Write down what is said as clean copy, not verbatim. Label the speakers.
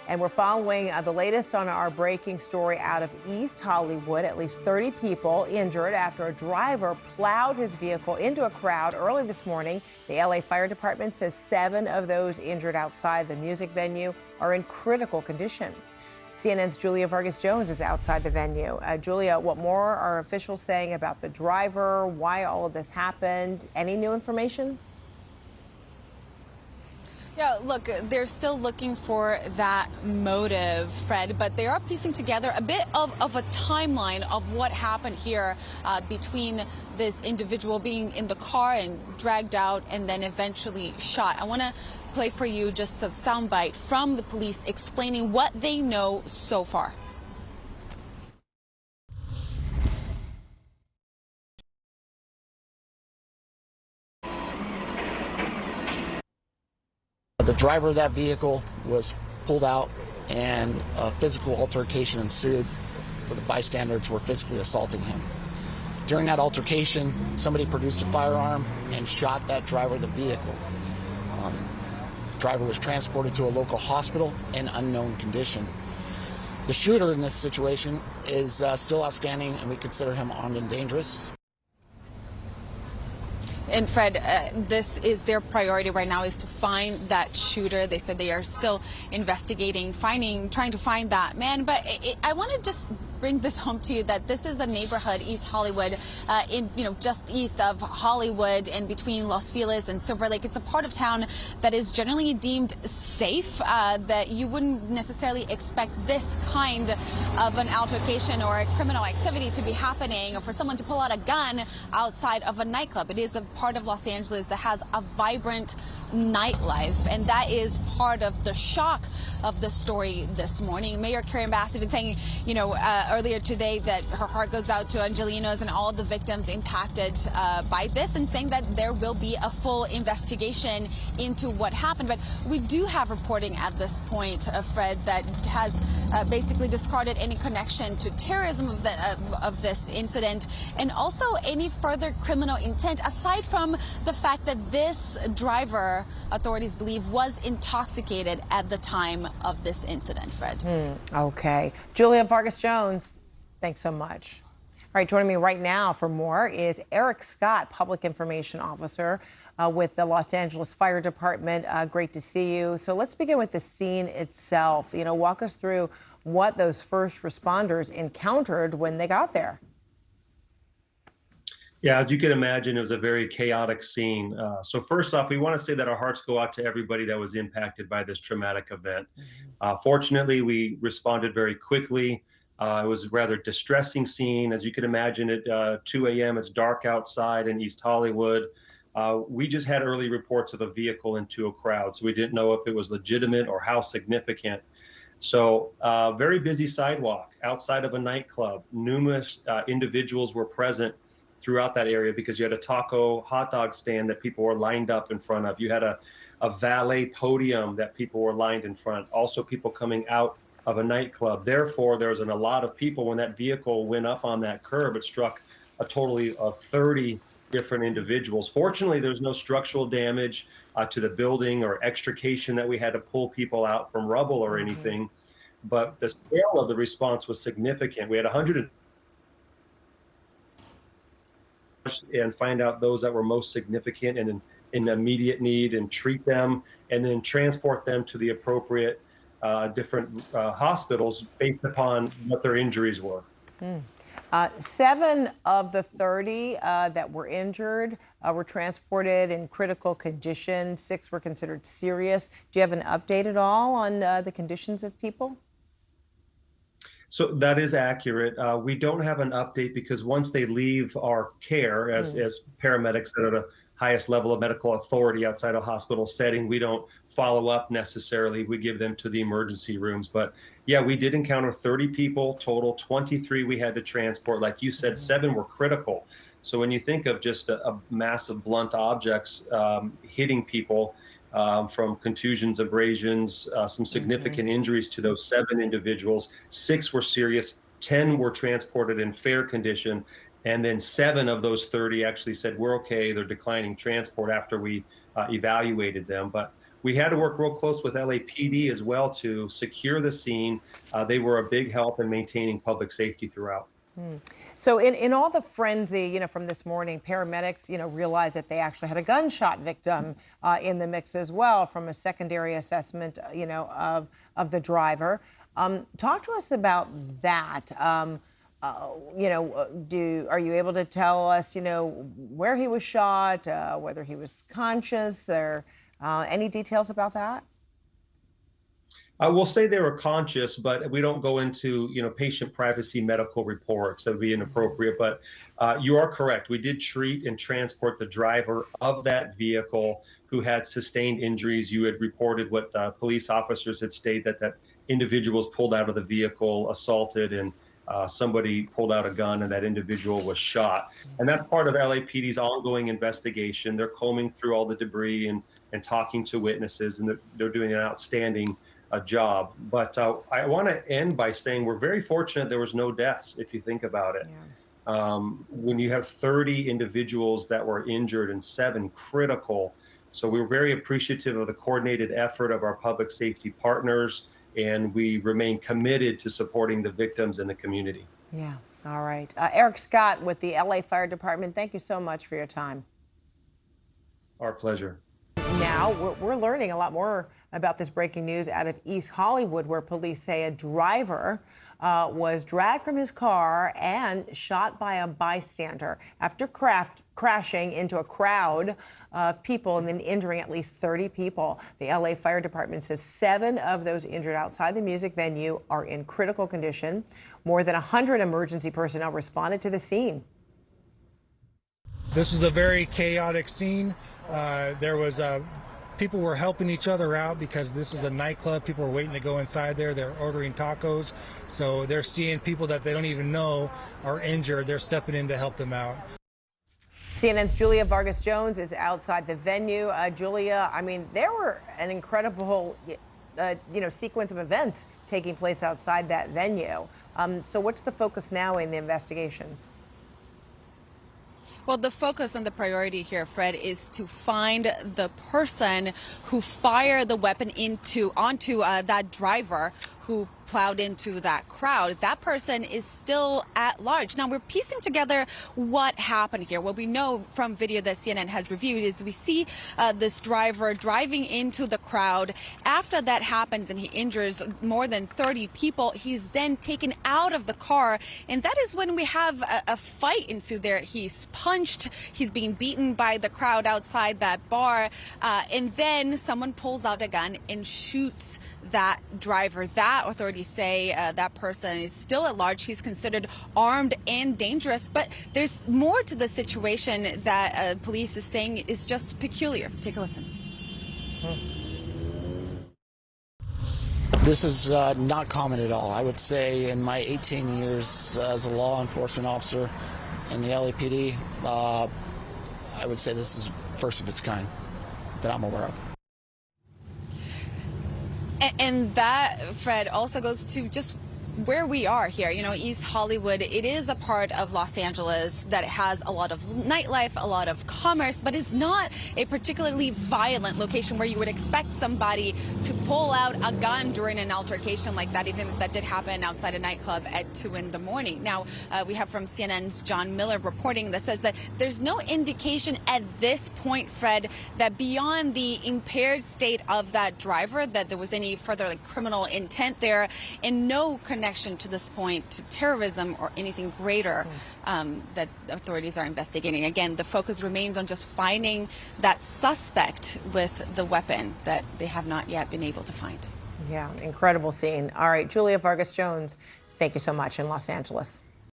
Speaker 1: And we're following the latest on our breaking story out of East Hollywood. At least 30 people injured after a driver plowed his vehicle into a crowd early this morning. The LA Fire Department says 7 of those injured outside the music venue are in critical condition. CNN's Julia Vargas-Jones is outside the venue. Julia, what more are officials saying about the driver, why all of this happened? Any new information?
Speaker 2: Yeah, look, they're still looking for that motive, Fred, but they are piecing together a bit of a timeline of what happened here between this individual being in the car and dragged out and then eventually shot. I want to play for you just a soundbite from the police explaining what they know so far.
Speaker 3: The driver of that vehicle was pulled out and a physical altercation ensued where the bystanders were physically assaulting him. During that altercation, somebody produced a firearm and shot that driver of the vehicle. The driver was transported to a local hospital in unknown condition. The shooter in this situation is still outstanding, and we consider him armed and dangerous.
Speaker 2: And Fred, this is their priority right now, is to find that shooter. They said they are still investigating, trying to find that man. But I want to just bring this home to you that this is a neighborhood, East Hollywood, just east of Hollywood and between Los Feliz and Silver Lake. It's a part of town that is generally deemed safe, that you wouldn't necessarily expect this kind of an altercation or a criminal activity to be happening, or for someone to pull out a gun outside of a nightclub. It is a part of Los Angeles that has a vibrant nightlife, and that is part of the shock of the story this morning. Mayor Karen Bass even saying, earlier today that her heart goes out to Angelinos and all the victims impacted by this, and saying that there will be a full investigation into what happened. But we do have reporting at this point, Fred, that has basically discarded any connection to terrorism of this incident, and also any further criminal intent, aside from the fact that this driver, authorities believe, was intoxicated at the time of this incident, Fred.
Speaker 1: Okay. Julia Vargas-Jones, thanks so much. All right, joining me right now for more is Eric Scott, Public Information Officer with the Los Angeles Fire Department. Great to see you. So let's begin with the scene itself. Walk us through what those first responders encountered when they got there.
Speaker 4: Yeah, as you can imagine, it was a very chaotic scene. So first off, we want to say that our hearts go out to everybody that was impacted by this traumatic event. Fortunately, we responded very quickly. It was a rather distressing scene. As you can imagine, at 2 a.m., it's dark outside in East Hollywood. We just had early reports of a vehicle into a crowd, so we didn't know if it was legitimate or how significant. So very busy sidewalk outside of a nightclub. Numerous individuals were present throughout that area because you had a taco hot dog stand that people were lined up in front of. You had a valet podium that people were lined in front. Also people coming out of a nightclub. Therefore, there was a lot of people. When that vehicle went up on that curb, it struck a total of 30 different individuals. Fortunately, there's no structural damage to the building or extrication that we had to pull people out from rubble or anything. But the scale of the response was significant. We had 100 and find out those that were most significant and in immediate need and treat them, and then transport them to the appropriate different hospitals based upon what their injuries were.
Speaker 1: 7 of the 30 that were injured were transported in critical condition. 6 were considered serious. Do you have an update at all on the conditions of people?
Speaker 4: So that is accurate. We don't have an update because once they leave our care as paramedics that are the highest level of medical authority outside a hospital setting, we don't follow up necessarily. We give them to the emergency rooms. But yeah, we did encounter 30 people total, 23 we had to transport. Like you said, 7 were critical. So when you think of just a massive blunt objects hitting people, from contusions, abrasions, some significant injuries to those 7 individuals. 6 were serious, 10 were transported in fair condition, and then 7 of those 30 actually said, we're okay, they're declining transport after we evaluated them. But we had to work real close with LAPD as well to secure the scene. They were a big help in maintaining public safety throughout.
Speaker 1: So in all the frenzy, from this morning, paramedics, realized that they actually had a gunshot victim in the mix as well from a secondary assessment, of the driver. Talk to us about that. Are you able to tell us, where he was shot, whether he was conscious, or any details about that?
Speaker 4: I will say they were conscious, but we don't go into, patient privacy medical reports. That would be inappropriate. But you are correct. We did treat and transport the driver of that vehicle who had sustained injuries. You had reported what police officers had stated, that individual was pulled out of the vehicle, assaulted, and somebody pulled out a gun, and that individual was shot. And that's part of LAPD's ongoing investigation. They're combing through all the debris and talking to witnesses, and they're doing an outstanding job. But I want to end by saying we're very fortunate there was no deaths, if you think about it. Yeah. When you have 30 individuals that were injured and 7 critical. So we were very appreciative of the coordinated effort of our public safety partners, and we remain committed to supporting the victims and the community.
Speaker 1: Yeah. All right. Eric Scott with the LA Fire Department, thank you so much for your time.
Speaker 4: Our pleasure.
Speaker 1: Now, we're learning a lot more about this breaking news out of East Hollywood, where police say a driver was dragged from his car and shot by a bystander after crashing into a crowd of people and then injuring at least 30 people. The LA Fire Department says 7 of those injured outside the music venue are in critical condition. More than 100 emergency personnel responded to the scene.
Speaker 5: This was a very chaotic scene. People were helping each other out because this was a nightclub. People were waiting to go inside there. They're ordering tacos. So they're seeing people that they don't even know are injured. They're stepping in to help them out.
Speaker 1: CNN's Julia Vargas Jones is outside the venue. Julia, there were an incredible, sequence of events taking place outside that venue. So what's the focus now in the investigation?
Speaker 2: Well, the focus and the priority here, Fred, is to find the person who fired the weapon onto that driver who plowed into that crowd. That person is still at large. Now, we're piecing together what happened here. What we know from video that CNN has reviewed is we see this driver driving into the crowd. After that happens and he injures more than 30 people, he's then taken out of the car. And that is when we have a fight ensue there. He's punched. He's being beaten by the crowd outside that bar. And then someone pulls out a gun and shoots that driver. That authorities say that person is still at large. He's considered armed and dangerous. But there's more to the situation that police is saying is just peculiar. Take a listen.
Speaker 3: This is not common at all. I would say in my 18 years as a law enforcement officer in the LAPD, I would say this is first of its kind that I'm aware of.
Speaker 2: And that, Fred, also goes to just where we are here. East Hollywood, it is a part of Los Angeles that has a lot of nightlife, a lot of commerce, but is not a particularly violent location where you would expect somebody to pull out a gun during an altercation like that, even if that did happen outside a nightclub at 2 in the morning. Now, we have from CNN's John Miller reporting that says that there's no indication at this point, Fred, that beyond the impaired state of that driver, that there was any further criminal intent there, and no connection to this point to terrorism or anything greater that authorities are investigating. Again, the focus remains on just finding that suspect with the weapon that they have not yet been able to find.
Speaker 1: Yeah, incredible scene. All right, Julia Vargas Jones, thank you so much in Los Angeles.